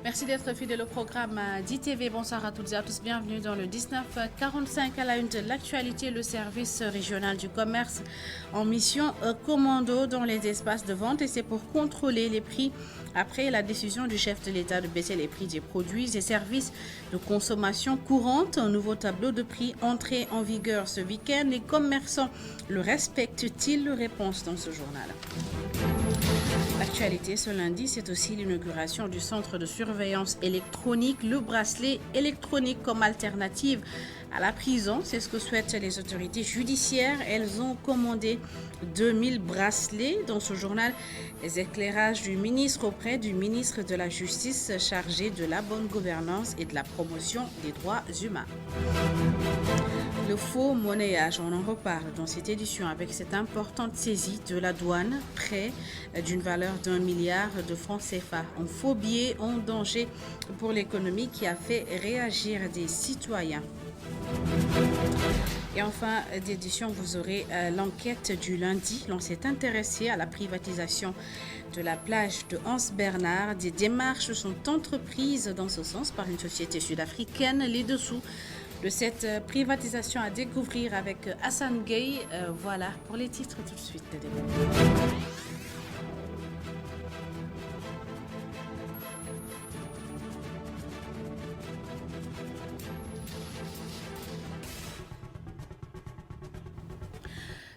Merci d'être fidèle au programme d'ITV. Bonsoir à toutes et à tous. Bienvenue dans le 1945 à la une de l'actualité. Le service régional du commerce en mission commando dans les espaces de vente et c'est pour contrôler les prix après la décision du chef de l'État de baisser les prix des produits et services de consommation courante. Un nouveau tableau de prix entré en vigueur ce week-end. Les commerçants le respectent-ils? Réponse dans ce journal. L'actualité ce lundi, c'est aussi l'inauguration du centre de surveillance électronique, le bracelet électronique comme alternative à la prison. C'est ce que souhaitent les autorités judiciaires. Elles ont commandé 2000 bracelets. Dans ce journal, les éclairages du ministre auprès du ministre de la Justice chargé de la bonne gouvernance et de la promotion des droits humains. Le faux monnayage, on en reparle dans cette édition avec cette importante saisie de la douane, près d'une valeur d'1 milliard de francs CFA. Un faux billet en danger pour l'économie qui a fait réagir des citoyens. Et enfin, d'édition, vous aurez l'enquête du lundi. L'on s'est intéressé à la privatisation de la plage de Anse-Bernard. Des démarches sont entreprises dans ce sens par une société sud-africaine. Les dessous de cette privatisation à découvrir avec Hassan Gueye. Voilà pour les titres tout de suite.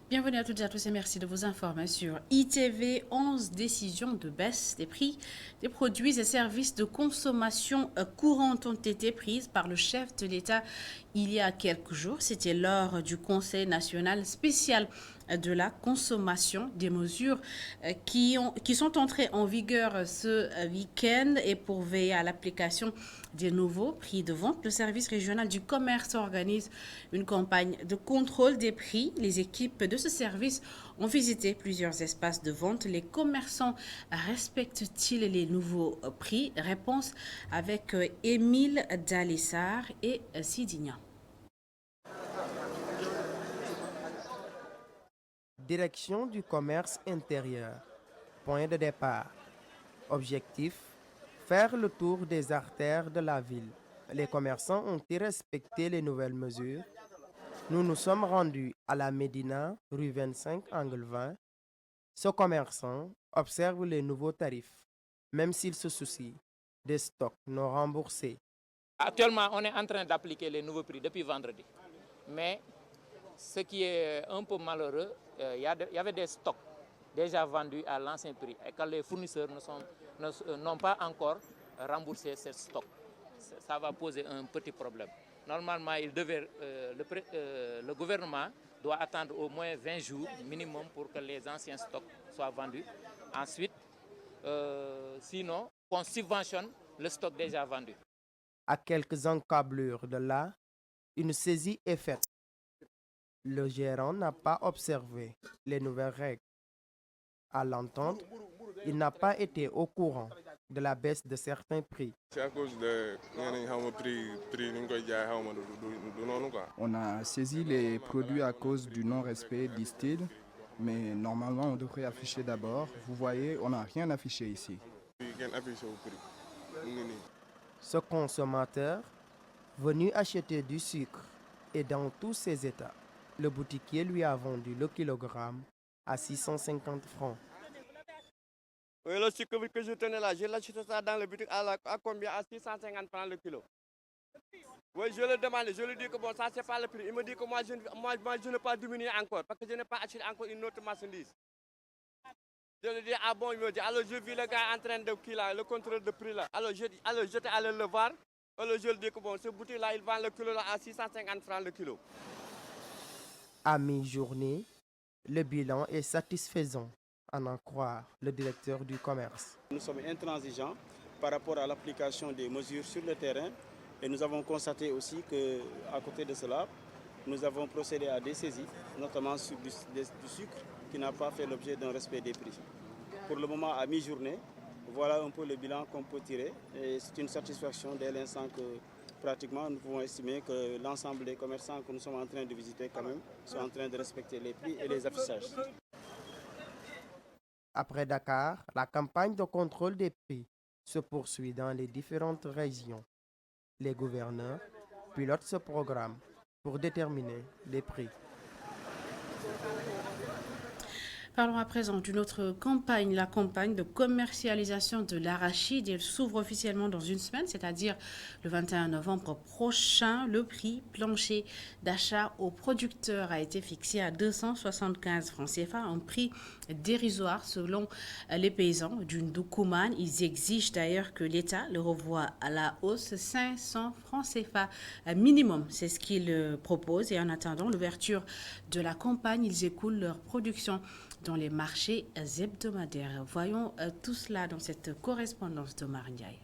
Bienvenue à toutes et à tous et merci de vous informer sur ITV. 11 décisions de baisse des prix des produits et services de consommation courante ont été prises par le chef de l'État il y a quelques jours. C'était lors du Conseil national spécial de la consommation, des mesures qui sont entrées en vigueur ce week-end et pour veiller à l'application des nouveaux prix de vente, le service régional du commerce organise une campagne de contrôle des prix. Les équipes de ce service ont visité plusieurs espaces de vente. Les commerçants respectent-ils les nouveaux prix? Réponse avec Émile Dalessar et Sidignan. Direction du commerce intérieur. Point de départ. Objectif: faire le tour des artères de la ville. Les commerçants ont-ils respecté les nouvelles mesures? Nous nous sommes rendus à la Médina, rue 25, angle 20. Ce commerçant observe les nouveaux tarifs, même s'il se soucie des stocks non remboursés. Actuellement, on est en train d'appliquer les nouveaux prix depuis vendredi. Mais ce qui est un peu malheureux, il y avait des stocks déjà vendus à l'ancien prix et que les fournisseurs n'ont pas encore remboursé ces stocks. Ça va poser un petit problème. Normalement, le gouvernement doit attendre au moins 20 jours minimum pour que les anciens stocks soient vendus. Ensuite, sinon, on subventionne le stock déjà vendu. À quelques encablures de là, une saisie est faite. Le gérant n'a pas observé les nouvelles règles. À l'entente, il n'a pas été au courant de la baisse de certains prix. C'est à cause de On a saisi les produits à cause du non-respect, disent-ils, mais normalement on devrait afficher d'abord. Vous voyez, on n'a rien affiché ici. Ce consommateur, venu acheter du sucre, est dans tous ses états. Le boutiquier lui a vendu le kilogramme à 650 francs. Oui, le sucre que je tenais là, je l'achète ça dans le boutique à combien? À 650 francs le kilo. Oui, je le demande, je lui dis que bon, ça c'est pas le prix. Il me dit que moi je ne peux pas diminuer encore parce que je n'ai pas acheté encore une autre marchandise. Je lui dis, ah bon, il me dit, alors je vis le gars en train de qui là, le contrôle de prix là. Alors j'étais allé le voir, alors je lui dis que bon, ce boutique là, il vend le kilo là à 650 francs le kilo. À mi-journée, le bilan est satisfaisant, à en croire le directeur du commerce. Nous sommes intransigeants par rapport à l'application des mesures sur le terrain et nous avons constaté aussi qu'à côté de cela, nous avons procédé à des saisies, notamment sur du sucre qui n'a pas fait l'objet d'un respect des prix. Pour le moment, à mi-journée, voilà un peu le bilan qu'on peut tirer et c'est une satisfaction dès l'instant que pratiquement nous pouvons estimer que l'ensemble des commerçants que nous sommes en train de visiter quand même sont en train de respecter les prix et les affichages. Après Dakar, la campagne de contrôle des prix se poursuit dans les différentes régions. Les gouverneurs pilotent ce programme pour déterminer les prix. Parlons à présent d'une autre campagne, la campagne de commercialisation de l'arachide. Elle s'ouvre officiellement dans une semaine, c'est-à-dire le 21 novembre prochain. Le prix plancher d'achat aux producteurs a été fixé à 275 francs CFA, un prix dérisoire selon les paysans du Ndoukoumane. Ils exigent d'ailleurs que l'État le revoie à la hausse 500 francs CFA minimum. C'est ce qu'ils proposent. Et en attendant l'ouverture de la campagne, ils écoulent leur production dans les marchés hebdomadaires. Voyons tout cela dans cette correspondance de Ndiaye.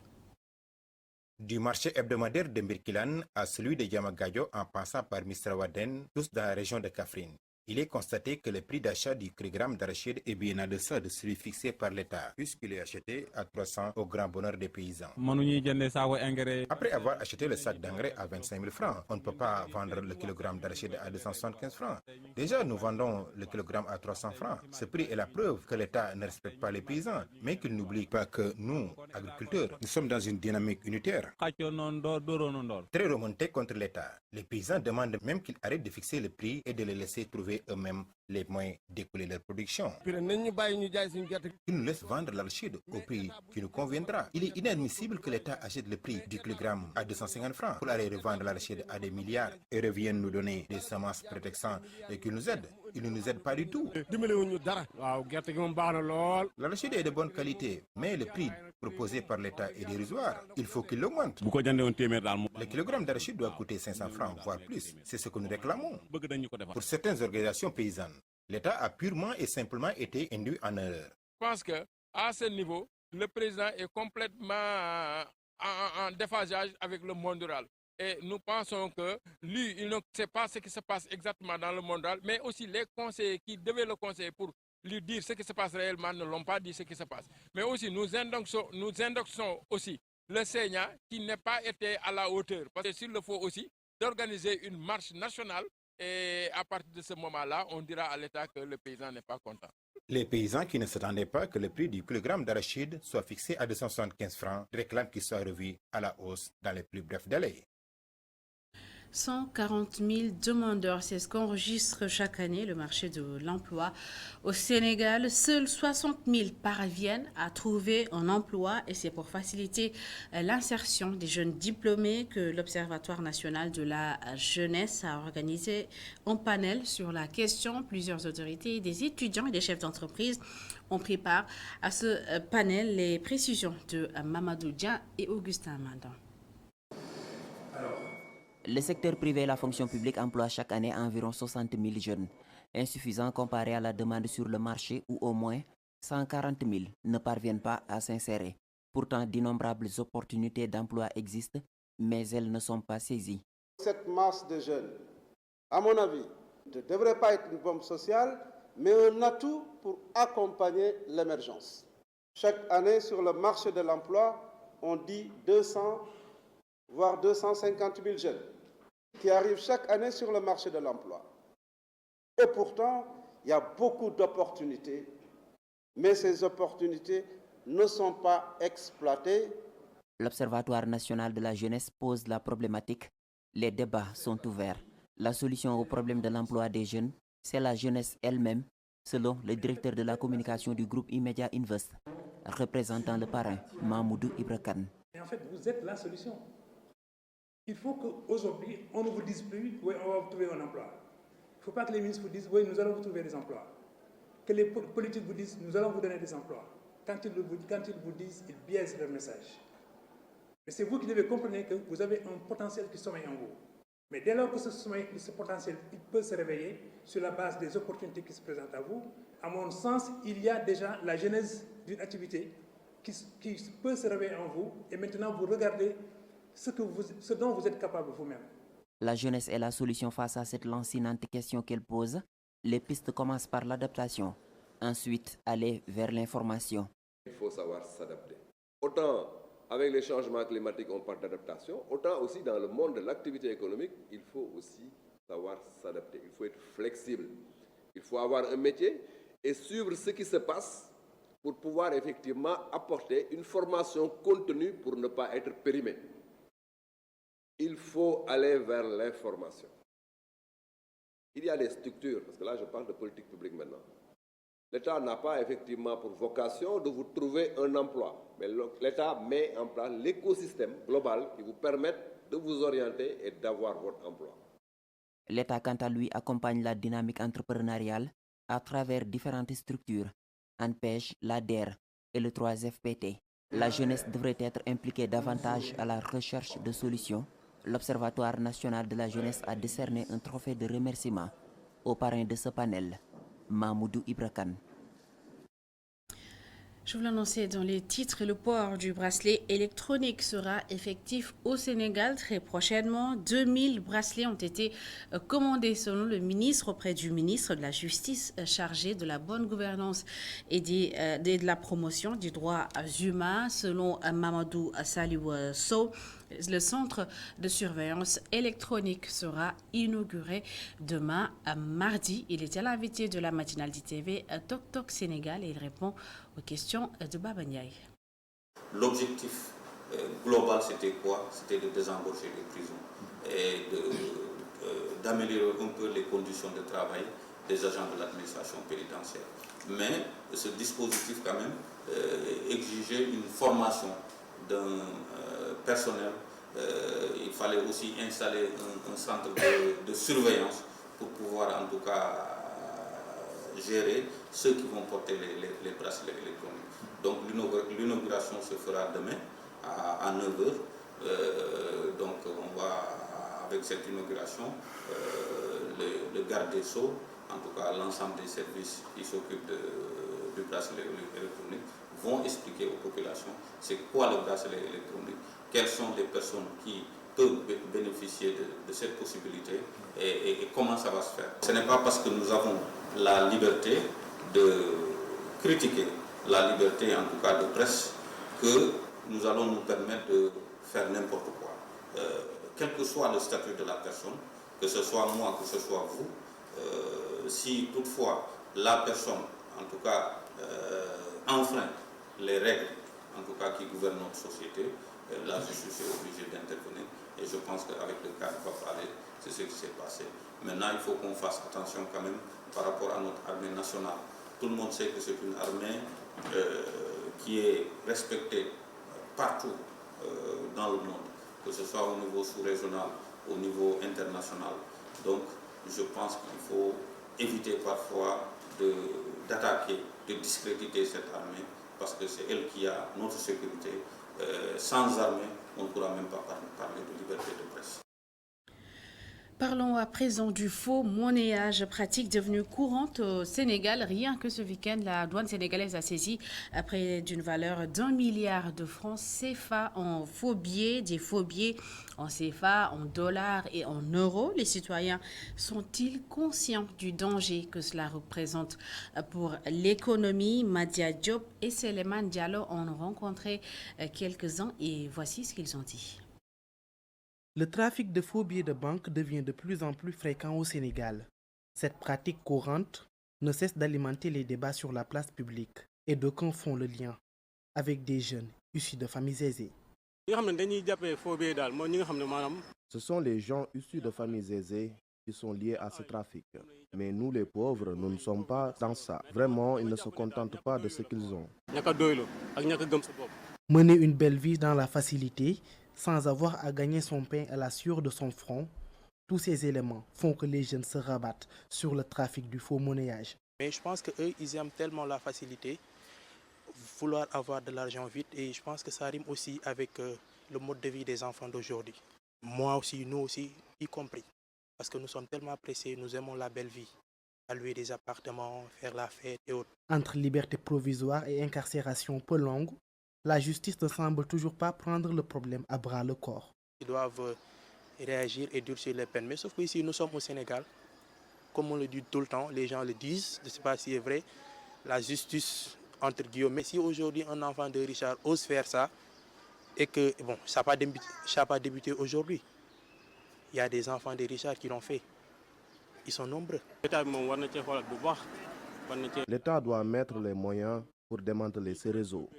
Du marché hebdomadaire de Mbirkilan à celui de Yamagayo en passant par Misrawaden, tous dans la région de Kaffrine. Il est constaté que le prix d'achat du kilogramme d'arachide est bien en deçà de celui fixé par l'État, puisqu'il est acheté à 300 au grand bonheur des paysans. Après avoir acheté le sac d'engrais à 25 000 francs, on ne peut pas vendre le kilogramme d'arachide à 275 francs. Déjà, nous vendons le kilogramme à 300 francs. Ce prix est la preuve que l'État ne respecte pas les paysans, mais qu'il n'oublie pas que nous, agriculteurs, nous sommes dans une dynamique unitaire. Très remonté contre l'État. Les paysans demandent même qu'il arrête de fixer le prix et de les laisser trouver eux-mêmes les moyens d'écouler leur production. Qu'ils nous laissent vendre l'arachide au prix qui nous conviendra. Il est inadmissible que l'État achète le prix du kilogramme à 250 francs pour aller revendre l'arachide à des milliards et reviennent nous donner des semences prétextant et qu'ils nous aident. Ils ne nous aident pas du tout. L'arachide est de bonne qualité, mais le prix proposé par l'État est dérisoire. Il faut qu'il l'augmente. Le kilogramme d'arachide doit coûter 500 francs, voire plus. C'est ce que nous réclamons. Pour certaines organisations paysannes, l'État a purement et simplement été induit en erreur. Je pense qu'à ce niveau, le président est complètement en déphasage avec le monde rural. Et nous pensons que lui, il ne sait pas ce qui se passe exactement dans le monde rural, mais aussi les conseillers qui devaient le conseiller pour lui dire ce qui se passe réellement ne l'ont pas dit ce qui se passe. Mais aussi, nous indoxons aussi le Sénat qui n'a pas été à la hauteur. Parce que s'il le faut aussi, d'organiser une marche nationale et à partir de ce moment-là, on dira à l'État que le paysan n'est pas content. Les paysans qui ne s'attendaient pas que le prix du kilogramme d'arachide soit fixé à 275 francs réclament qu'il soit revu à la hausse dans les plus brefs délais. 140 000 demandeurs, c'est ce qu'enregistre chaque année le marché de l'emploi au Sénégal. Seuls 60 000 parviennent à trouver un emploi et c'est pour faciliter l'insertion des jeunes diplômés que l'Observatoire national de la jeunesse a organisé un panel sur la question. Plusieurs autorités, des étudiants et des chefs d'entreprise ont pris part à ce panel. Les précisions de Mamadou Dia et Augustin Mandan. Le secteur privé et la fonction publique emploient chaque année environ 60 000 jeunes, insuffisant comparé à la demande sur le marché où au moins 140 000 ne parviennent pas à s'insérer. Pourtant, d'innombrables opportunités d'emploi existent, mais elles ne sont pas saisies. Cette masse de jeunes, à mon avis, ne devrait pas être une bombe sociale, mais un atout pour accompagner l'émergence. Chaque année, sur le marché de l'emploi, on dit 200, voire 250 000 jeunes qui arrivent chaque année sur le marché de l'emploi. Et pourtant, il y a beaucoup d'opportunités, mais ces opportunités ne sont pas exploitées. L'Observatoire national de la jeunesse pose la problématique. Les débats sont ouverts. La solution au problème de l'emploi des jeunes, c'est la jeunesse elle-même, selon le directeur de la communication du groupe Immédiat Invest, représentant le parrain, Mahmoudou Ibrakan. Et en fait, vous êtes la solution. Il faut qu'aujourd'hui, on ne vous dise plus, oui, on va vous trouver un emploi. Il ne faut pas que les ministres vous disent, oui, nous allons vous trouver des emplois. Que les politiques vous disent, nous allons vous donner des emplois. Quand ils vous disent, ils biaisent leur message. Mais c'est vous qui devez comprendre que vous avez un potentiel qui sommeille en vous. Mais dès lors que ce potentiel il peut se réveiller sur la base des opportunités qui se présentent à vous, à mon sens, il y a déjà la genèse d'une activité qui peut se réveiller en vous. Et maintenant, vous regardez ce dont vous êtes capable vous-même. La jeunesse est la solution face à cette lancinante question qu'elle pose. Les pistes commencent par l'adaptation, ensuite aller vers l'information. Il faut savoir s'adapter. Autant avec les changements climatiques on parle d'adaptation, autant aussi dans le monde de l'activité économique, il faut aussi savoir s'adapter. Il faut être flexible. Il faut avoir un métier et suivre ce qui se passe pour pouvoir effectivement apporter une formation contenue pour ne pas être périmé. Il faut aller vers l'information. Il y a des structures, parce que là je parle de politique publique maintenant. L'État n'a pas effectivement pour vocation de vous trouver un emploi, mais l'État met en place l'écosystème global qui vous permette de vous orienter et d'avoir votre emploi. L'État, quant à lui, accompagne la dynamique entrepreneuriale à travers différentes structures, ANPEJ, l'ADER et le 3FPT. La jeunesse devrait être impliquée davantage à la recherche de solutions. L'Observatoire national de la jeunesse a décerné un trophée de remerciement au parrain de ce panel, Mahmoudou Ibrakan. Je vous l'annonçais dans les titres, le port du bracelet électronique sera effectif au Sénégal très prochainement. 2000 bracelets ont été commandés selon le ministre auprès du ministre de la Justice chargé de la bonne gouvernance et de la promotion des droits humains. Selon Mamadou Saliou Sow, le centre de surveillance électronique sera inauguré demain mardi. Il était l'invité de la matinale d'ITV Tok Tok Sénégal et il répond aux questions de Baba Ndiaye. L'objectif global, c'était quoi? C'était de désengorger les prisons et d'améliorer un peu les conditions de travail des agents de l'administration pénitentiaire. Mais ce dispositif, quand même, exigeait une formation d'un personnel. Il fallait aussi installer un centre de surveillance pour pouvoir, en tout cas, gérer ceux qui vont porter les bracelets électroniques. Donc l'inauguration se fera demain à 9h. Donc on va, avec cette inauguration, le garde des Sceaux, en tout cas l'ensemble des services qui s'occupent du bracelet électronique, vont expliquer aux populations c'est quoi le bracelet électronique, quelles sont les personnes qui peuvent bénéficier de cette possibilité et comment ça va se faire. Ce n'est pas parce que nous avons la liberté de critiquer, la liberté en tout cas de presse, que nous allons nous permettre de faire n'importe quoi. Quel que soit le statut de la personne, que ce soit moi, que ce soit vous, si toutefois la personne, en tout cas, enfreint les règles, en tout cas qui gouvernent notre société, la justice est obligée d'intervenir. Et je pense qu'avec le cas de Bafalé, c'est ce qui s'est passé. Maintenant, il faut qu'on fasse attention quand même par rapport à notre armée nationale. Tout le monde sait que c'est une armée qui est respectée partout dans le monde, que ce soit au niveau sous-régional, au niveau international. Donc, je pense qu'il faut éviter parfois d'attaquer, de discréditer cette armée, parce que c'est elle qui a notre sécurité. Sans armée, on ne pourra même pas parler de liberté de presse. Parlons à présent du faux monnayage, pratique devenue courante au Sénégal. Rien que ce week-end, la douane sénégalaise a saisi près d'une valeur d'1 milliard de francs CFA en faux billets, des faux billets en CFA, en dollars et en euros. Les citoyens sont-ils conscients du danger que cela représente pour l'économie? Madia Diop et Seleman Diallo en ont rencontré quelques-uns et voici ce qu'ils ont dit. Le trafic de faux billets de banque devient de plus en plus fréquent au Sénégal. Cette pratique courante ne cesse d'alimenter les débats sur la place publique et d'aucuns font le lien avec des jeunes issus de familles aisées. Ce sont les gens issus de familles aisées qui sont liés à ce trafic. Mais nous les pauvres, nous ne sommes pas dans ça. Vraiment, ils ne se contentent pas de ce qu'ils ont. Mener une belle vie dans la facilité, sans avoir à gagner son pain à la sueur de son front, tous ces éléments font que les jeunes se rabattent sur le trafic du faux monnayage. Mais je pense qu'eux, ils aiment tellement la facilité, vouloir avoir de l'argent vite, et je pense que ça rime aussi avec le mode de vie des enfants d'aujourd'hui. Moi aussi, nous aussi, y compris, parce que nous sommes tellement pressés, nous aimons la belle vie, louer des appartements, faire la fête et autres. Entre liberté provisoire et incarcération peu longue, la justice ne semble toujours pas prendre le problème à bras le corps. Ils doivent réagir et durcir les peines. Mais sauf qu'ici, nous sommes au Sénégal. Comme on le dit tout le temps, les gens le disent, je ne sais pas si c'est vrai, la justice, entre guillemets. Si aujourd'hui un enfant de Richard ose faire ça, et que, bon, ça n'a pas débuté aujourd'hui. Il y a des enfants de Richard qui l'ont fait. Ils sont nombreux. L'État doit mettre les moyens pour démanteler ces réseaux.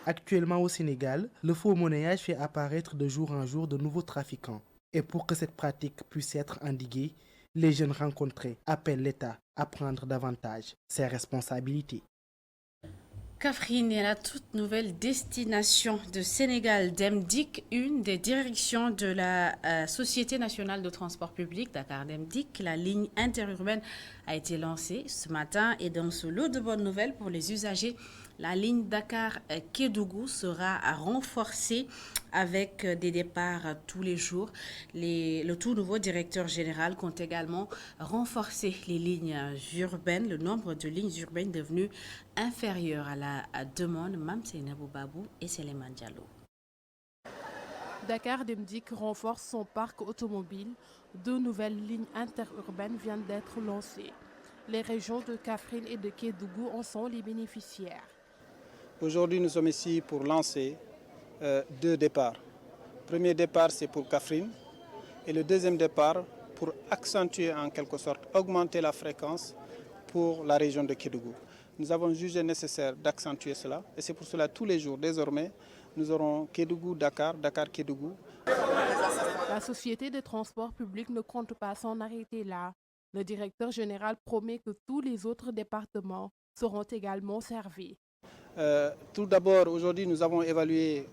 Actuellement au Sénégal, le faux monnayage fait apparaître de jour en jour de nouveaux trafiquants. Et pour que cette pratique puisse être endiguée, les jeunes rencontrés appellent l'État à prendre davantage ses responsabilités. Kaffrine est la toute nouvelle destination de Sénégal Demdik, une des directions de la Société nationale de transport public Dakar Demdik. La ligne interurbaine a été lancée ce matin et dans ce lot de bonnes nouvelles pour les usagers, la ligne Dakar-Kédougou sera renforcée avec des départs tous les jours. Le tout nouveau directeur général compte également renforcer les lignes urbaines, le nombre de lignes urbaines devenues inférieur à la demande. Mam Seynabou Babou et Seleman Diallo. Dakar Demdik renforce son parc automobile. 2 nouvelles lignes interurbaines viennent d'être lancées. Les régions de Kaffrine et de Kédougou en sont les bénéficiaires. Aujourd'hui, nous sommes ici pour lancer 2 départs. Le premier départ, c'est pour Kaffrine. Et le deuxième départ, pour accentuer en quelque sorte, augmenter la fréquence pour la région de Kédougou. Nous avons jugé nécessaire d'accentuer cela. Et c'est pour cela, tous les jours, désormais, nous aurons Kédougou-Dakar, Dakar-Kédougou. La société de transport public ne compte pas s'en arrêter là. Le directeur général promet que tous les autres départements seront également servis. Tout d'abord, aujourd'hui, nous avons évalué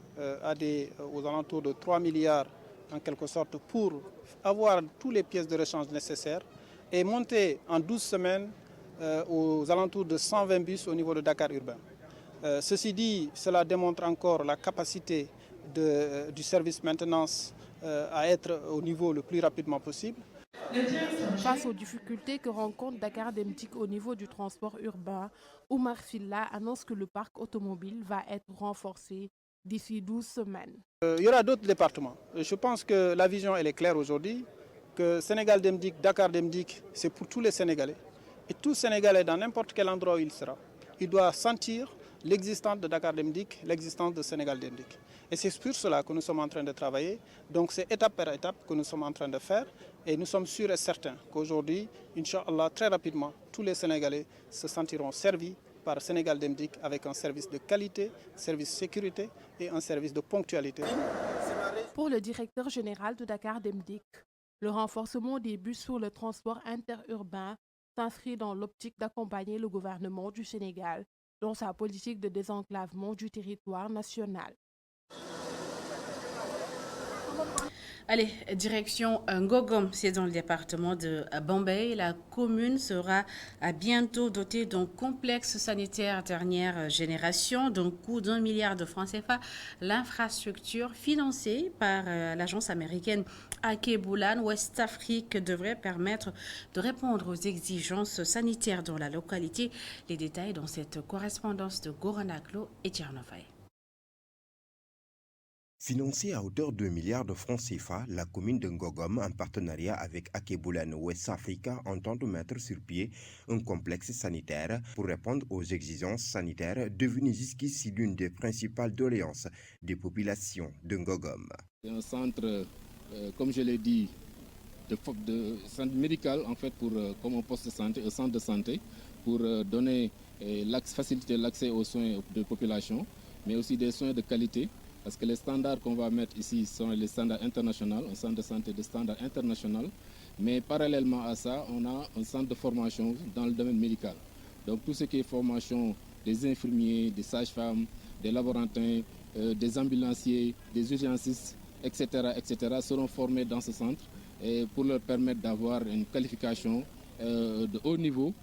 aux alentours de 3 milliards, en quelque sorte, pour avoir toutes les pièces de rechange nécessaires et monter en 12 semaines aux alentours de 120 bus au niveau de Dakar urbain. Ceci dit, cela démontre encore la capacité du service maintenance à être au niveau le plus rapidement possible. Face aux difficultés que rencontre Dakar Demdik au niveau du transport urbain, Oumar Filla annonce que le parc automobile va être renforcé d'ici 12 semaines. Il y aura d'autres départements. Je pense que la vision elle est claire aujourd'hui, que Sénégal Demdik, Dakar Demdik, c'est pour tous les Sénégalais. Et tout Sénégalais, dans n'importe quel endroit où il sera, il doit sentir l'existence de Dakar Demdik, l'existence de Sénégal Demdik. Et c'est sur cela que nous sommes en train de travailler. Donc c'est étape par étape que nous sommes en train de faire. Et nous sommes sûrs et certains qu'aujourd'hui, Inch'Allah, très rapidement, tous les Sénégalais se sentiront servis par Sénégal Demdik avec un service de qualité, service de sécurité et un service de ponctualité. Pour le directeur général de Dakar Demdik, le renforcement des bus sur le transport interurbain s'inscrit dans l'optique d'accompagner le gouvernement du Sénégal dans sa politique de désenclavement du territoire national. Allez, direction Ngogom, c'est dans le département de Bambey. La commune sera bientôt dotée d'un complexe sanitaire dernière génération d'un coût d'1 milliard de francs CFA. L'infrastructure financée par l'agence américaine Akeboulan West Afrique devrait permettre de répondre aux exigences sanitaires dans la localité. Les détails dans cette correspondance de Goranaklo et Tchernovaï. Financée à hauteur de 2 milliards de francs CFA, la commune de Ngogom, en partenariat avec Akeboulan West Africa, entend mettre sur pied un complexe sanitaire pour répondre aux exigences sanitaires devenues jusqu'ici l'une des principales doléances des populations de Ngogom. C'est un centre, comme je l'ai dit, de centre médical, en fait, comme un poste de santé, un centre de santé, pour donner faciliter l'accès aux soins de population, mais aussi des soins de qualité. Parce que les standards qu'on va mettre ici sont les standards internationaux, un centre de santé de standard international. Mais parallèlement à ça, on a un centre de formation dans le domaine médical. Donc tout ce qui est formation des infirmiers, des sages-femmes, des laborantins, des ambulanciers, des urgencistes, etc., seront formés dans ce centre et pour leur permettre d'avoir une qualification de haut niveau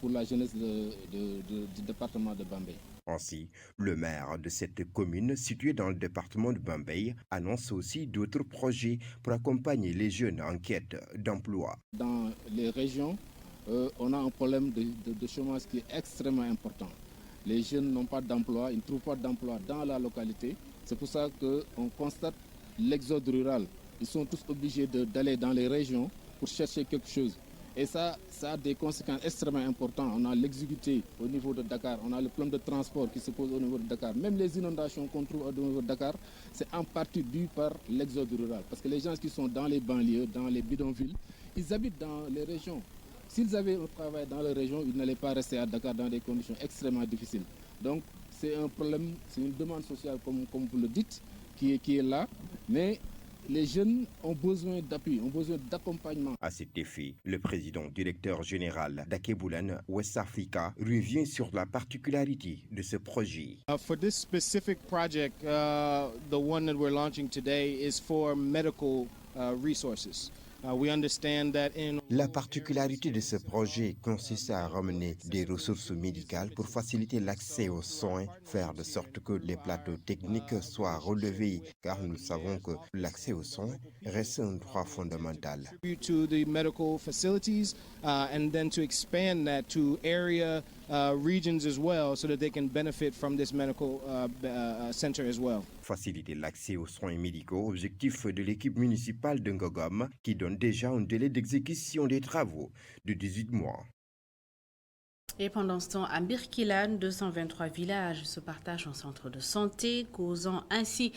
pour la jeunesse du département de Bambey. Ainsi, le maire de cette commune située dans le département de Bambey annonce aussi d'autres projets pour accompagner les jeunes en quête d'emploi. Dans les régions, on a un problème de chômage qui est extrêmement important. Les jeunes n'ont pas d'emploi, ils ne trouvent pas d'emploi dans la localité. C'est pour ça qu'on constate l'exode rural. Ils sont tous obligés d'aller dans les régions pour chercher quelque chose. Et ça a des conséquences extrêmement importantes. On a l'exiguïté au niveau de Dakar, on a le problème de transport qui se pose au niveau de Dakar. Même les inondations qu'on trouve au niveau de Dakar, c'est en partie dû par l'exode rural. Parce que les gens qui sont dans les banlieues, dans les bidonvilles, ils habitent dans les régions. S'ils avaient un travail dans la région, ils n'allaient pas rester à Dakar dans des conditions extrêmement difficiles. Donc c'est un problème, c'est une demande sociale comme vous le dites, qui est là, mais les jeunes ont besoin d'appui, ont besoin d'accompagnement. À cet effet, le président directeur général d'Akebulan West Africa revient sur la particularité de ce projet. For this specific project, the one that we're launching today is for medical resources. La particularité de ce projet consiste à ramener des ressources médicales pour faciliter l'accès aux soins, faire de sorte que les plateaux techniques soient relevés, car nous savons que l'accès aux soins reste un droit fondamental. To the medical facilities and then to expand that to area regions as well, so that they can benefit from this medical center as well. Faciliter l'accès aux soins médicaux, objectif de l'équipe municipale de Ngogom, qui donne déjà un délai d'exécution des travaux de 18 mois. Et pendant ce temps, à Birkelane, 223 villages se partagent un centre de santé, causant ainsi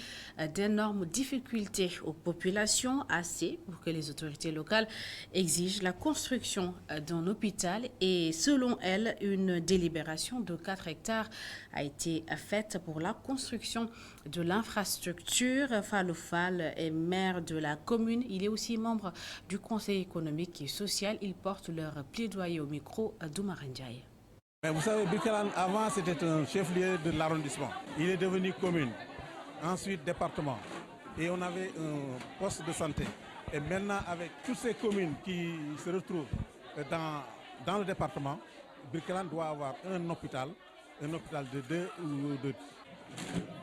d'énormes difficultés aux populations, assez pour que les autorités locales exigent la construction d'un hôpital. Et selon elles, une délibération de 4 hectares a été faite pour la construction de l'infrastructure. Faloufal est maire de la commune. Il est aussi membre du conseil économique et social. Ils portent leur plaidoyer au micro d'Oumarandjaï. Mais vous savez, Birkelane, avant, c'était un chef-lieu de l'arrondissement. Il est devenu commune, ensuite département. Et on avait un poste de santé. Et maintenant, avec toutes ces communes qui se retrouvent dans le département, Birkelane doit avoir un hôpital de 2 ou de...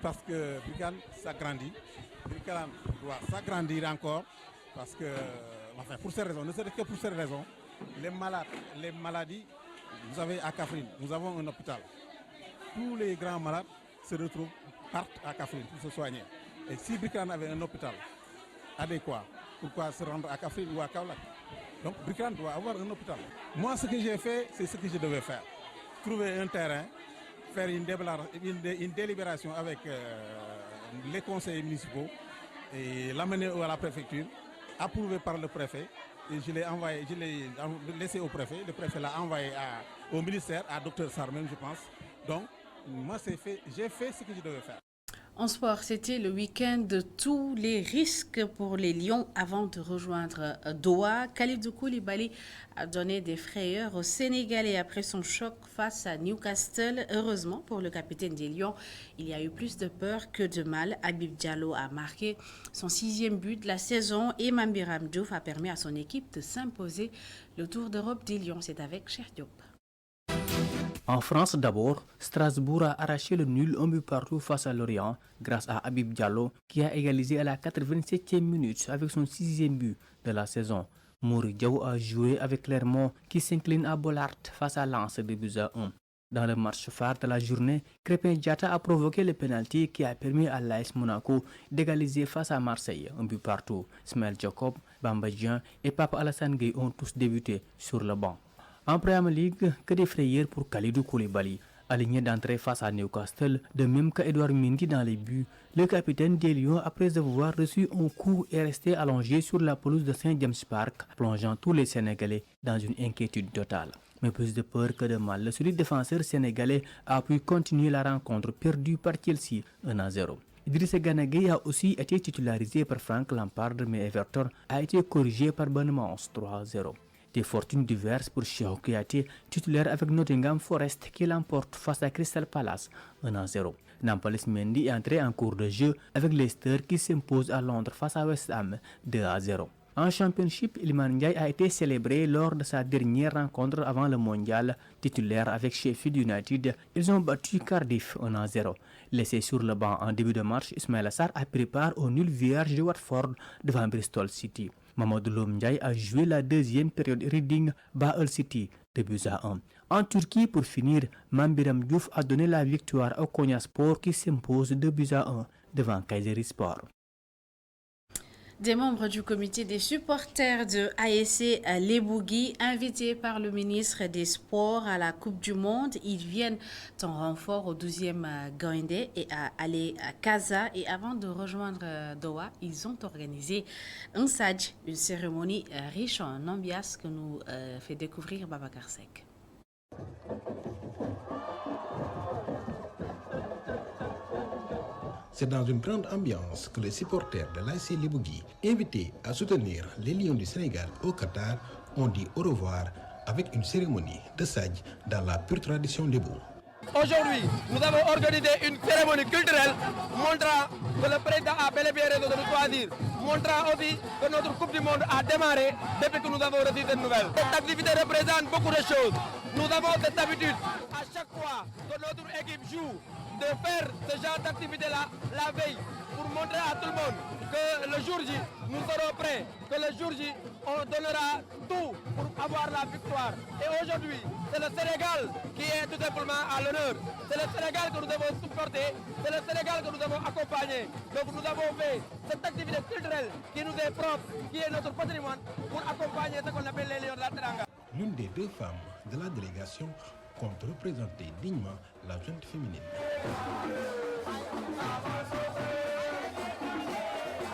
Parce que Birkelane s'agrandit. Birkelane doit s'agrandir encore, parce que, enfin, pour ces raisons, ne serait-ce que pour ces raisons, les maladies... Vous avez à Kaffrine, nous avons un hôpital. Tous les grands malades partent à Kaffrine pour se soigner. Et si Birkelane avait un hôpital adéquat, pourquoi se rendre à Kaffrine ou à Kaolack? Donc Birkelane doit avoir un hôpital. Moi, ce que j'ai fait, c'est ce que je devais faire. Trouver un terrain, faire une délibération avec les conseillers municipaux et l'amener à la préfecture, approuvé par le préfet. Et je l'ai laissé au préfet. Le préfet l'a envoyé au ministère, à Dr Sarr même, je pense. Donc, moi, j'ai fait ce que je devais faire. En sport, c'était le week-end de tous les risques pour les Lions avant de rejoindre Doha. Kalidou Koulibaly a donné des frayeurs aux Sénégalais après son choc face à Newcastle. Heureusement pour le capitaine des Lions, il y a eu plus de peur que de mal. Habib Diallo a marqué son 6e but de la saison et Mambiram Diouf a permis à son équipe de s'imposer le Tour d'Europe des Lions. C'est avec Cheikh Diop. En France d'abord, Strasbourg a arraché le nul 1 but partout face à Lorient grâce à Habib Diallo qui a égalisé à la 87e minute avec son 6e but de la saison. Mory Diaw a joué avec Clermont qui s'incline à Bollaert face à Lens 2-1. Dans le match phare de la journée, Crépin Diatta a provoqué le pénalty qui a permis à l'AS Monaco d'égaliser face à Marseille 1 but partout. Ismaël Jacob, Bamba Dieng et Pape Alassane Gueye ont tous débuté sur le banc. En Premier League, que des frayeurs pour Kalidou Koulibaly. Aligné d'entrée face à Newcastle, de même qu'Edouard Mendy dans les buts, le capitaine des Lions, après avoir reçu un coup, est resté allongé sur la pelouse de Saint James Park, plongeant tous les Sénégalais dans une inquiétude totale. Mais plus de peur que de mal, le solide défenseur sénégalais a pu continuer la rencontre perdue par Chelsea 1-0. Idrissa Gana Gueye a aussi été titularisé par Frank Lampard, mais Everton a été corrigé par Bournemouth 3-0. Des fortunes diverses pour Cheikhou Kouyaté, titulaire avec Nottingham Forest qui l'emporte face à Crystal Palace 1-0. Nampalys Mendy est entré en cours de jeu avec Leicester qui s'impose à Londres face à West Ham 2-0. En Championship, Iliman Ndiaye a été célébré lors de sa dernière rencontre avant le mondial. Titulaire avec Sheffield United, ils ont battu Cardiff 1-0. Laissé sur le banc en début de match, Ismaïla Sarr a pris part au nul vierge de Watford devant Bristol City. Mamadou Lom Ndiaye a joué la deuxième période Reading bat Hull City 2-1. En Turquie, pour finir, Mambiram Diouf a donné la victoire au Konyaspor qui s'impose 2-1 devant Kayserispor. Des membres du comité des supporters de ASC Lebougui, invités par le ministre des Sports à la Coupe du Monde, ils viennent en renfort au 12e Gaïndé et à aller à Casa. Et avant de rejoindre Doha, ils ont organisé un Sadj, une cérémonie riche en ambiance que nous fait découvrir Babacar Seck. C'est dans une grande ambiance que les supporters de l'ASC Lebougui, invités à soutenir les Lions du Sénégal au Qatar, ont dit au revoir avec une cérémonie de Sadj dans la pure tradition Lébou. Aujourd'hui, nous avons organisé une cérémonie culturelle montrant que le président a bel et bien raison de nous choisir, montrant aussi que notre Coupe du Monde a démarré depuis que nous avons reçu cette nouvelle. Cette activité représente beaucoup de choses. Nous avons cette habitude, à chaque fois que notre équipe joue, de faire ce genre d'activité-là la veille pour montrer à tout le monde que le jour J, nous serons prêts, que le jour J, on donnera tout pour avoir la victoire. Et aujourd'hui, c'est le Sénégal qui est tout simplement à l'honneur. C'est le Sénégal que nous avons supporté, c'est le Sénégal que nous avons accompagné. Donc nous avons fait cette activité culturelle qui nous est propre, qui est notre patrimoine, pour accompagner ce qu'on appelle les Lions de la Teranga. L'une des deux femmes de la délégation compte représenter dignement la jeune féminine.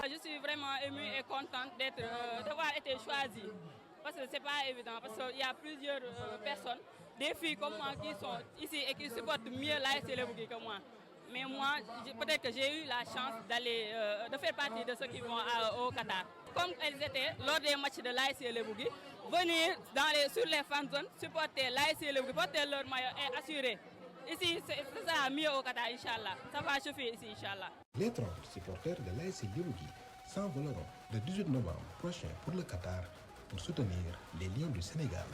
Je suis vraiment émue et contente d'avoir été choisie. Parce que ce n'est pas évident, parce qu'il y a plusieurs personnes, des filles comme moi qui sont ici et qui supportent mieux l'ASC Lebougui que moi. Mais moi, peut-être que j'ai eu la chance de faire partie de ceux qui vont au Qatar. Comme elles étaient lors des matchs de l'ASC Lebougui, venir sur les fan zones, supporter l'ASC Lebougui, porter leur maillot et assurer. Ici, c'est ça mieux au Qatar, Inch'Allah. Ça va chauffer ici, Inch'Allah. Les 30 supporters de l'ASC Lebougui s'envoleront le 18 novembre prochain pour le Qatar pour soutenir les Lions du Sénégal.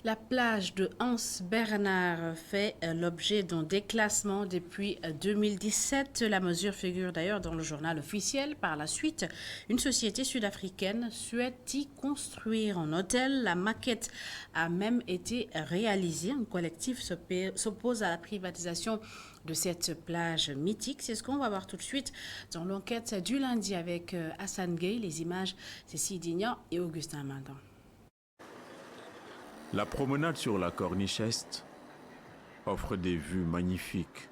La plage de Hans Bernard fait l'objet d'un déclassement depuis 2017. La mesure figure d'ailleurs dans le journal officiel. Par la suite, une société sud-africaine souhaite y construire un hôtel. La maquette a même été réalisée. Un collectif s'oppose à la privatisation de cette plage mythique. C'est ce qu'on va voir tout de suite dans l'enquête du lundi avec Hassan Gueye. Les images, c'est Sidignan et Augustin Mandan. La promenade sur la corniche est offre des vues magnifiques.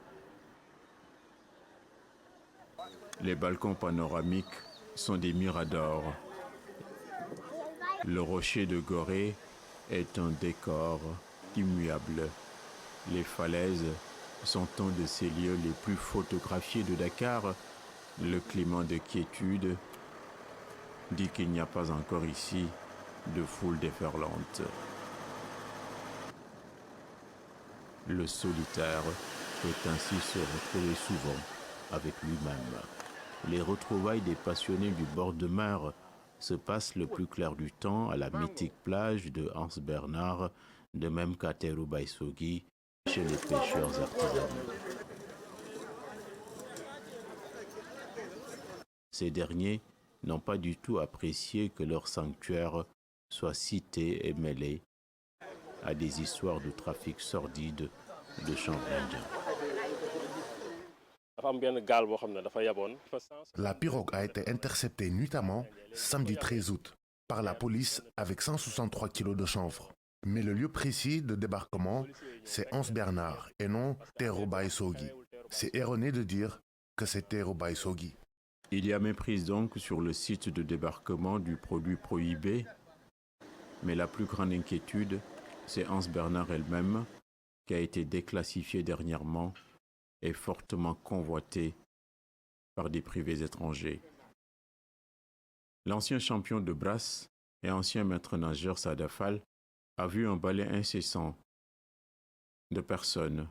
Les balcons panoramiques sont des miradors. Le rocher de Gorée est un décor immuable. Les falaises sont un de ces lieux les plus photographiés de Dakar. Le climat de quiétude dit qu'il n'y a pas encore ici de foule déferlante. Le solitaire peut ainsi se retrouver souvent avec lui-même. Les retrouvailles des passionnés du bord de mer se passent le plus clair du temps à la mythique plage de Hans Bernard, de même qu'à Terro Baïsogui, chez les pêcheurs artisanaux. Ces derniers n'ont pas du tout apprécié que leur sanctuaire soit cité et mêlé à des histoires de trafic sordide de chanvre indien. La pirogue a été interceptée nuitamment samedi 13 août par la police avec 163 kilos de chanvre. Mais le lieu précis de débarquement, c'est Hans Bernard et non Terro Baïsogui. C'est erroné de dire que c'est Terro Baïsogui. Il y a méprise donc sur le site de débarquement du produit prohibé, mais la plus grande inquiétude, c'est Hans Bernard elle-même, qui a été déclassifiée dernièrement et fortement convoitée par des privés étrangers. L'ancien champion de brasse et ancien maître nageur Sadafal a vu un balai incessant de personnes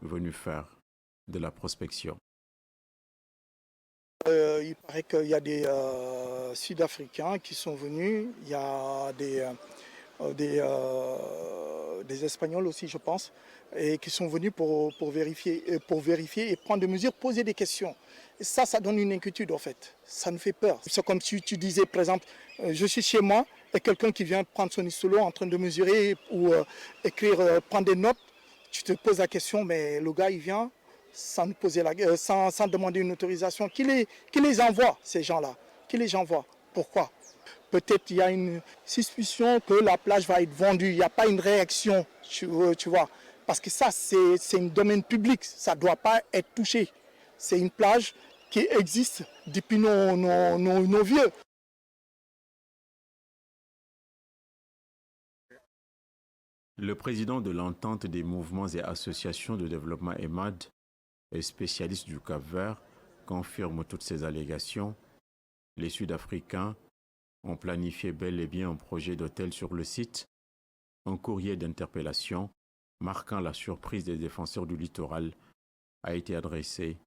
venues faire de la prospection. Il paraît qu'il y a des Sud-Africains qui sont venus, il y a des des Espagnols aussi, je pense, et qui sont venus pour vérifier et prendre des mesures, poser des questions. Et ça donne une inquiétude en fait. Ça nous fait peur. C'est comme si tu disais, par exemple, je suis chez moi et quelqu'un qui vient prendre son stylo en train de mesurer ou écrire, prendre des notes. Tu te poses la question, mais le gars il vient sans demander une autorisation. Qui les envoie, ces gens-là? Qui les envoie? Pourquoi? Peut-être il y a une suspicion que la plage va être vendue. Il n'y a pas une réaction, tu vois. Parce que ça, c'est un domaine public. Ça ne doit pas être touché. C'est une plage qui existe depuis nos vieux. Le président de l'entente des mouvements et associations de développement EMAD et spécialiste du Cap-Vert confirme toutes ces allégations. Les Sud-Africains ont planifié bel et bien un projet d'hôtel sur le site. Un courrier d'interpellation marquant la surprise des défenseurs du littoral a été adressé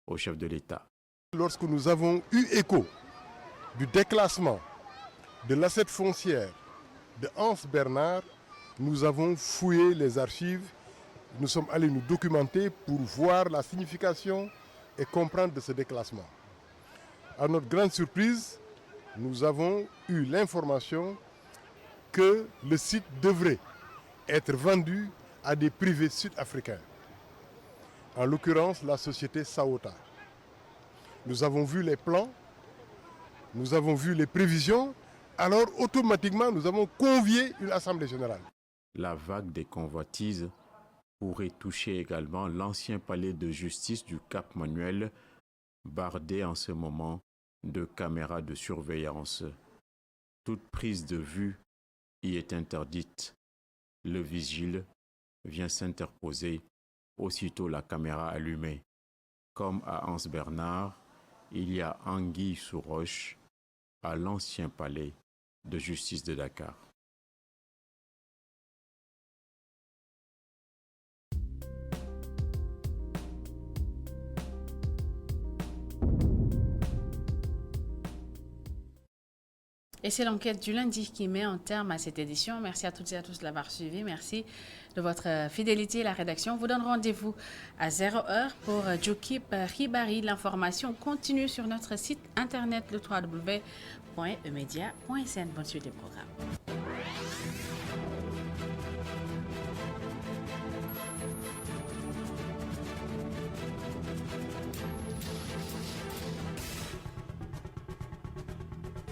au chef de l'État. Lorsque nous avons eu écho du déclassement de l'assiette foncière de Hans Bernard, nous avons fouillé les archives, nous sommes allés nous documenter pour voir la signification et comprendre de ce déclassement. À notre grande surprise, nous avons eu l'information que le site devrait être vendu à des privés sud-africains, en l'occurrence la société Saota. Nous avons vu les plans, nous avons vu les prévisions, alors automatiquement nous avons convié une assemblée générale. La vague des convoitises pourrait toucher également l'ancien palais de justice du Cap Manuel, bardé en ce moment de caméras de surveillance. Toute prise de vue y est interdite. Le vigile vient s'interposer aussitôt la caméra allumée. Comme à Hans Bernard, il y a anguille sous roche à l'ancien palais de justice de Dakar. Et c'est l'enquête du lundi qui met un terme à cette édition. Merci à toutes et à tous de l'avoir suivi. Merci de votre fidélité. La rédaction vous donne rendez-vous à 0h pour Jokip Ribari. L'information continue sur notre site internet le www.emedia.sn. Bonne suite des programmes.